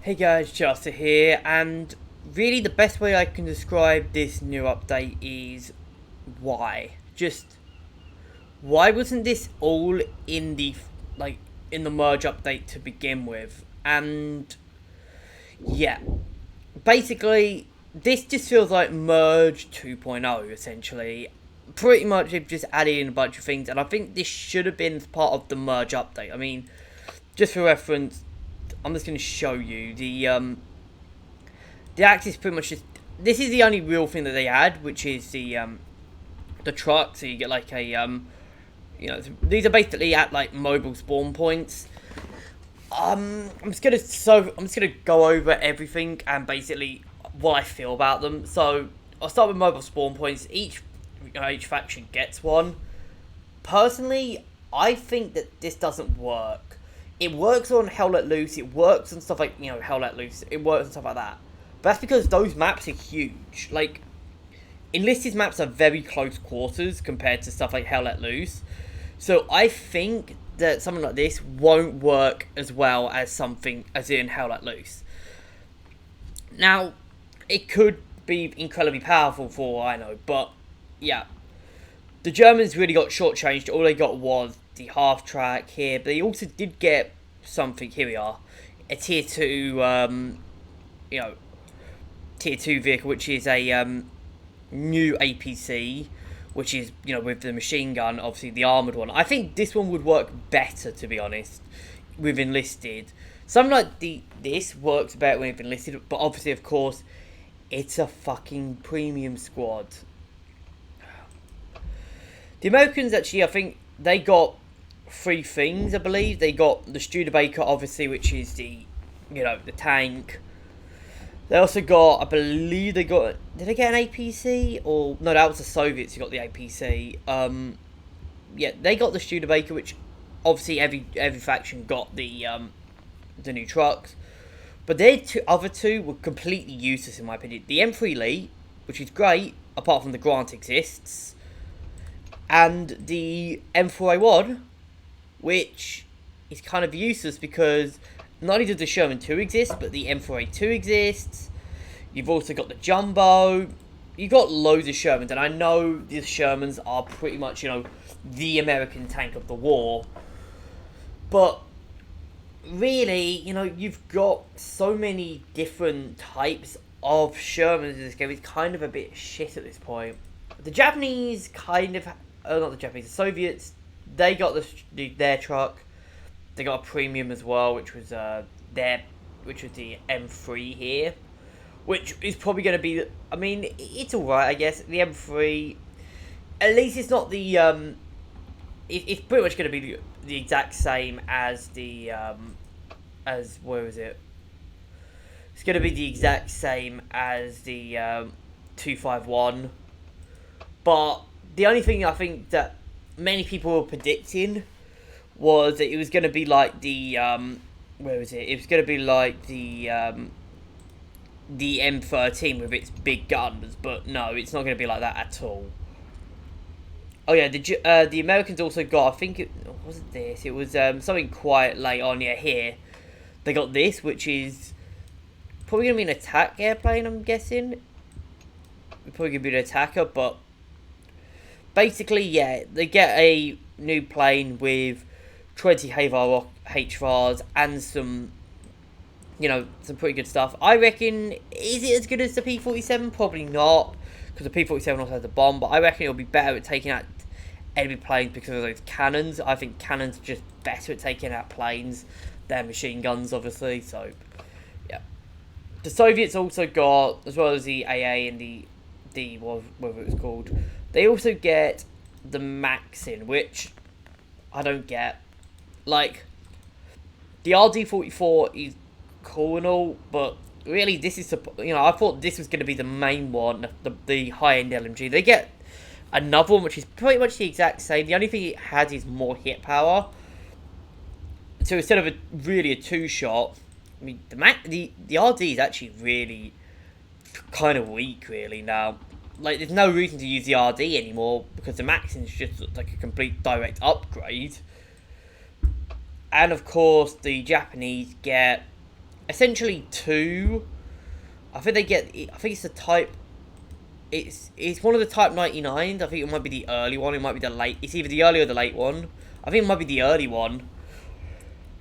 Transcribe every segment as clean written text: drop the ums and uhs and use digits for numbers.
Hey guys, Chester here, and really the best way I can describe this new update is why. Just why wasn't this all in the like in the merge update to begin with? And yeah, basically this just feels like merge 2.0 essentially. Pretty much they've just added in a bunch of things, and I think this should have been part of the merge update. I mean, just for reference, I'm just going to show you the axe is pretty much just. This is the only real thing that they add, which is the truck. So you get like a these are basically at like mobile spawn points. I'm just gonna go over everything and basically what I feel about them. So I'll start with mobile spawn points. Each faction gets one. Personally, I think that this doesn't work. It works on Hell Let Loose. It works on stuff like Hell Let Loose. It works on stuff like that. But that's because those maps are huge. Like Enlisted maps are very close quarters compared to stuff like Hell Let Loose. So I think that something like this won't work as well as something as in Hell Let Loose. Now, it could be incredibly powerful for all I know, but yeah. The Germans really got shortchanged. All they got was the half track here, but they also did get something. Here we are, a tier 2, tier 2 vehicle, which is a new APC, which is with the machine gun, obviously the armored one. I think this one would work better, to be honest, with Enlisted. Something like this works better with Enlisted, but obviously, of course, it's a fucking premium squad. The Americans actually, I think they got three things. I believe they got the Studebaker, obviously, which is the tank. They also got, I believe they got. Did they get an APC or no? That was the Soviets who got the APC. Yeah, they got the Studebaker, which obviously every faction got the new trucks. But their other two were completely useless in my opinion. The M3 Lee, which is great, apart from the Grant exists. And the M4A1, which is kind of useless because not only does the Sherman 2 exist, but the M4A2 exists. You've also got the Jumbo. You've got loads of Shermans, and I know the Shermans are pretty much, the American tank of the war. But really, you've got so many different types of Shermans in this game. It's kind of a bit shit at this point. The Japanese kind of. Not the Japanese, the Soviets, they got their truck. They got a premium as well, which was the M3 here, which is probably going to be. I mean, it's all right, I guess. The M3, at least it's not the. It's pretty much going to be the exact same as the where is it? It's going to be the exact same as the 251, but. The only thing I think that many people were predicting was that it was going to be like the where is it? It was going to be like the M13 with its big guns, but no, it's not going to be like that at all. Oh yeah, the Americans also got. I think it wasn't this. It was something quite late on. Yeah, here they got this, which is probably going to be an attack airplane. I'm guessing. Probably going to be an attacker, but. Basically, yeah, they get a new plane with 20 HVARs and some pretty good stuff. I reckon, is it as good as the P-47? Probably not, because the P-47 also has a bomb, but I reckon it'll be better at taking out enemy planes because of those cannons. I think cannons are just better at taking out planes than machine guns, obviously, so, yeah. The Soviets also got, as well as the AA and the whatever it was called, they also get the Maxim, which I don't get. Like, the RD-44 is cool and all, but really this is, I thought this was going to be the main one, the high-end LMG. They get another one, which is pretty much the exact same. The only thing it has is more hit power. So instead of really a two-shot, I mean, the RD is actually really kind of weak, really, now. Like, there's no reason to use the RD anymore because the Maxim is just like a complete direct upgrade. And of course, the Japanese get essentially two. I think they get. I think it's the type. It's one of the Type 99s. I think it might be the early one. It might be the late. It's either the early or the late one. I think it might be the early one.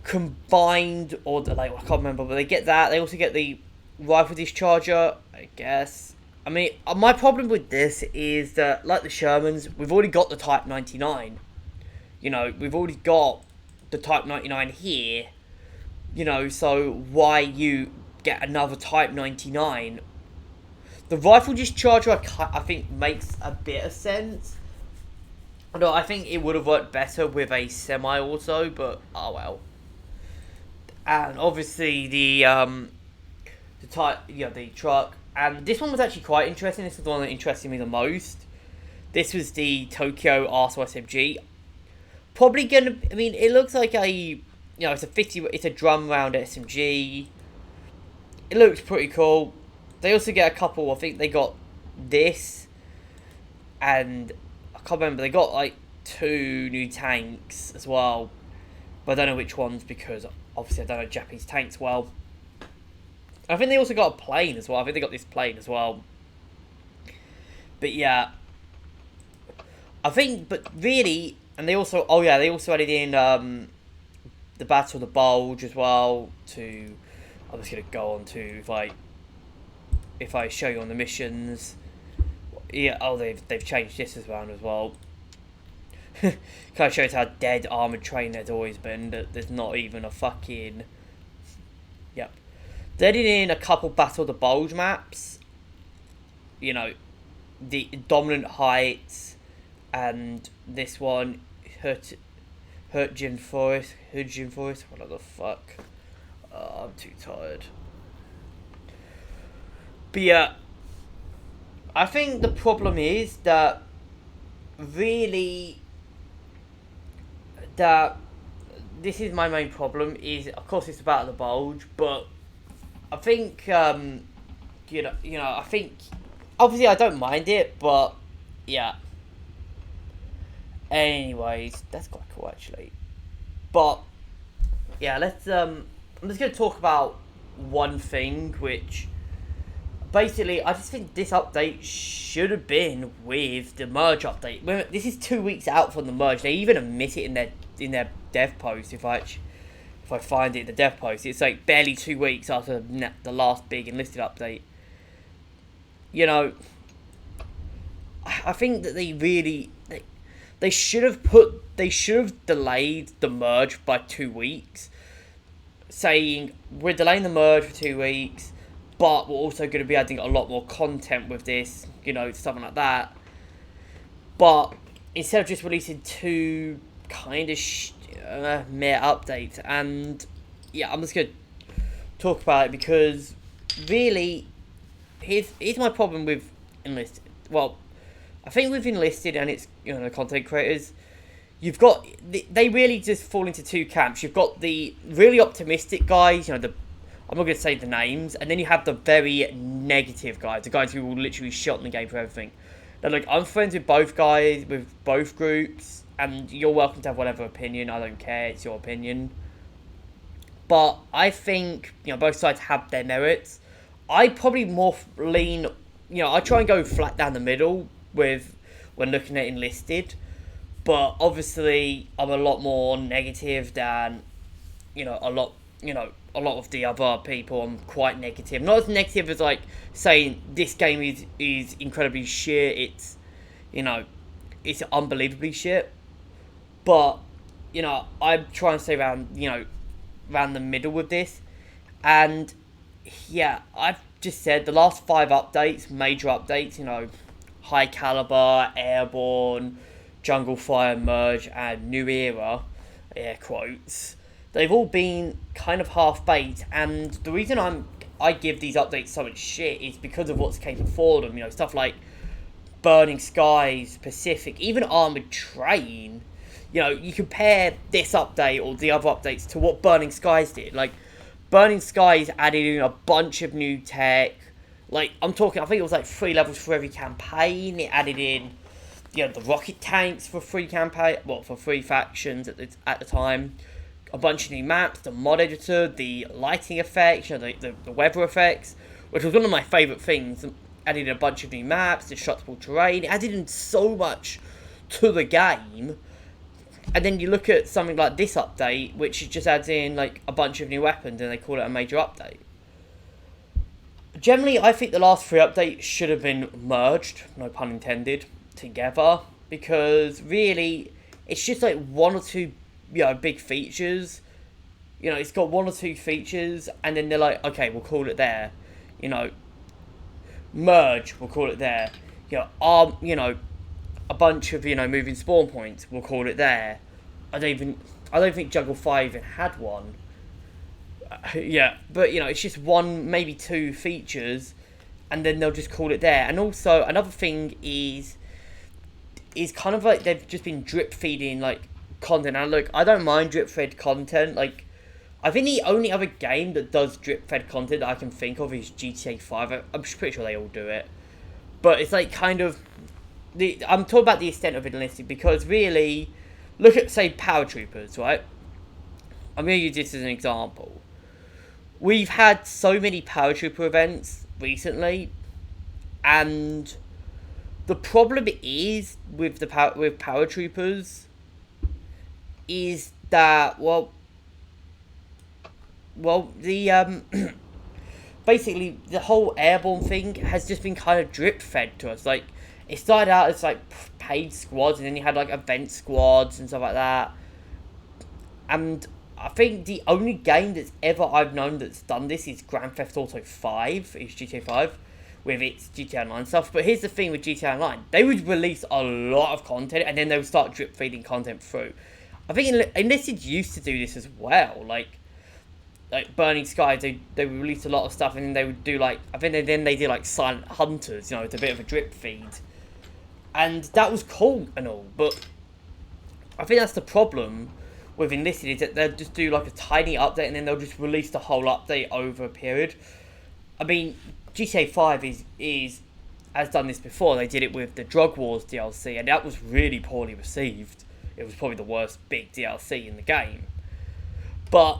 Combined or the late one. I can't remember. But they get that. They also get the rifle discharger, I guess. I mean, my problem with this is that, like the Shermans, we've already got the Type 99. You know, we've already got the Type 99 here. You know, so why you get another Type 99? The rifle discharger, I think, makes a bit of sense. Although I think it would have worked better with a semi-auto, but oh well. And obviously the truck. And this one was actually quite interesting. This was the one that interested me the most. This was the Tokyo Arsenal SMG. Probably gonna. I mean, it looks like it's a 50. It's a drum round SMG. It looks pretty cool. They also get a couple. I think they got this, and I can't remember. They got like 2 new tanks as well, but I don't know which ones because obviously I don't know Japanese tanks well. I think they also got a plane as well. I think they got this plane as well. But yeah, I think. But really, and they also. Oh yeah, they also added in the Battle of the Bulge as well. I'm just gonna go on to if I show you on the missions. Yeah. Oh, they've changed this around as well. Kind of shows how dead armored train there's always been. That there's not even a fucking. Yep. They did in a couple Battle of the Bulge maps. You know, the Dominant Heights, and this one, Hurtgen Forest. What the fuck? I'm too tired. But yeah, I think the problem is that really that this is my main problem is, of course, it's about the bulge, but I think I think obviously I don't mind it, but yeah. Anyways, that's quite cool actually. But yeah, I'm just gonna talk about one thing, which basically I just think this update should have been with the merge update. This is 2 weeks out from the merge. They even admit it in their dev post. If I find it in the dev post, it's like barely 2 weeks after the last big Enlisted update. You know, I think that they should have delayed the merge by 2 weeks, saying we're delaying the merge for 2 weeks, but we're also going to be adding a lot more content with this, something like that. But instead of just releasing 2 kind of mere updates, and yeah, I'm just going to talk about it because really, here's my problem with Enlisted. Well, I think with Enlisted and its content creators, you've got they really just fall into 2 camps. You've got the really optimistic guys, I'm not going to say the names, and then you have the very negative guys, the guys who will literally shit on the game for everything. Now, look, I'm friends with both guys, with both groups, and you're welcome to have whatever opinion. I don't care, it's your opinion. But I think, both sides have their merits. I probably more lean, I try and go flat down the middle when looking at Enlisted. But obviously, I'm a lot more negative than, a lot of the other people. I'm quite negative. Not as negative as saying this game is incredibly shit. It's unbelievably shit. But I'm trying to stay around the middle with this. And yeah, I've just said the last 5 updates, major updates. High Caliber, Airborne, Jungle Fire Merge, and New Era, air quotes. They've all been kind of half-baked, and the reason I give these updates so much shit is because of what's came before them. Stuff like Burning Skies, Pacific, even Armored Train. You compare this update or the other updates to what Burning Skies did. Burning Skies added in a bunch of new tech. I'm talking, I think it was 3 levels for every campaign. It added in, the rocket tanks for 3 campaign, for 3 factions at the time. a bunch of new maps, the mod editor, the lighting effects, the weather effects, which was one of my favourite things. Added a bunch of new maps, destructible terrain, it added in so much to the game. And then you look at something like this update, which just adds in like a bunch of new weapons and they call it a major update. Generally, I think the last 3 updates should have been merged, no pun intended, together. Because really, it's just like 1 or 2, big features. It's got 1 or 2 features, and then they're like, okay, we'll call it there. Merge, we'll call it there. A bunch of, moving spawn points, we'll call it there. I don't think Juggle 5 even had one. But it's just 1, maybe 2 features, and then they'll just call it there. And also another thing is kind of like they've just been drip feeding like content. And look, I don't mind drip fed content. Like, I think the only other game that does drip fed content that I can think of is GTA 5. I'm pretty sure they all do it, but it's like kind of I'm talking about the extent of it, Enlisted, because really, look at say Paratroopers, right? I'm going to use this as an example. We've had so many Paratrooper events recently, and the problem is with with Paratroopers is that the basically the whole airborne thing has just been kind of drip fed to us. Like, it started out as like paid squads, and then you had like event squads and stuff like that. And I think the only game that's ever I've known that's done this is Grand Theft Auto 5, is GTA 5, with its GTA Online stuff. But here's the thing with GTA Online. They would release a lot of content, and then they would start drip feeding content through. I think Enlisted used to do this as well. Like Burning Skies, they would release a lot of stuff, and then they would do like, I think they did like Silent Hunters, it's a bit of a drip feed. And that was cool and all, but I think that's the problem with Enlisted, is that they'll just do like a tiny update and then they'll just release the whole update over a period. I mean, GTA 5 has done this before. They did it with the Drug Wars DLC, and that was really poorly received. It was probably the worst big DLC in the game. But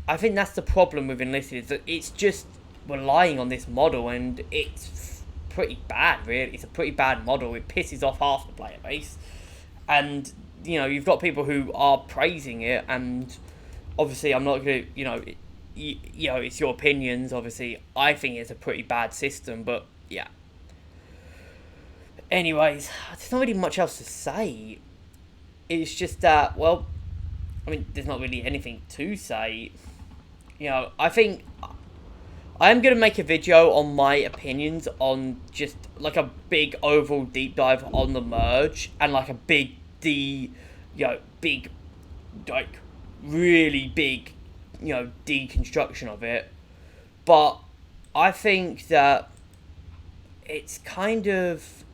I think that's the problem with Enlisted, is that it's just relying on this model, and it's pretty bad, really. It's a pretty bad model. It pisses off half the player base. And you've got people who are praising it, and obviously I'm not going to, it's your opinions. Obviously, I think it's a pretty bad system, but yeah. Anyways, there's not really much else to say. It's just that, well, I mean, there's not really anything to say. I think I am going to make a video on my opinions on just like a big overall deep dive on the merge, and like a big really big, deconstruction of it. But I think that it's kind of,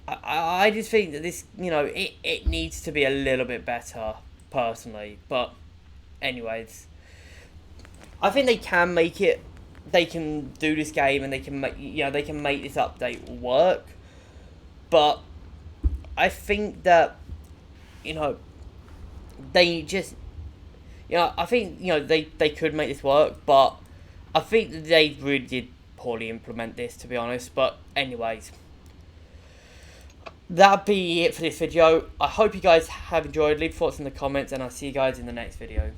I just think that this, it needs to be a little bit better, personally. But anyways, I think they can make it, they can do this game, and they can make, they can make this update work. But I think that, they just, I think, they could make this work, but I think that they really did poorly implement this, to be honest. But anyways, that'll be it for this video. I hope you guys have enjoyed. Leave thoughts in the comments, and I'll see you guys in the next video.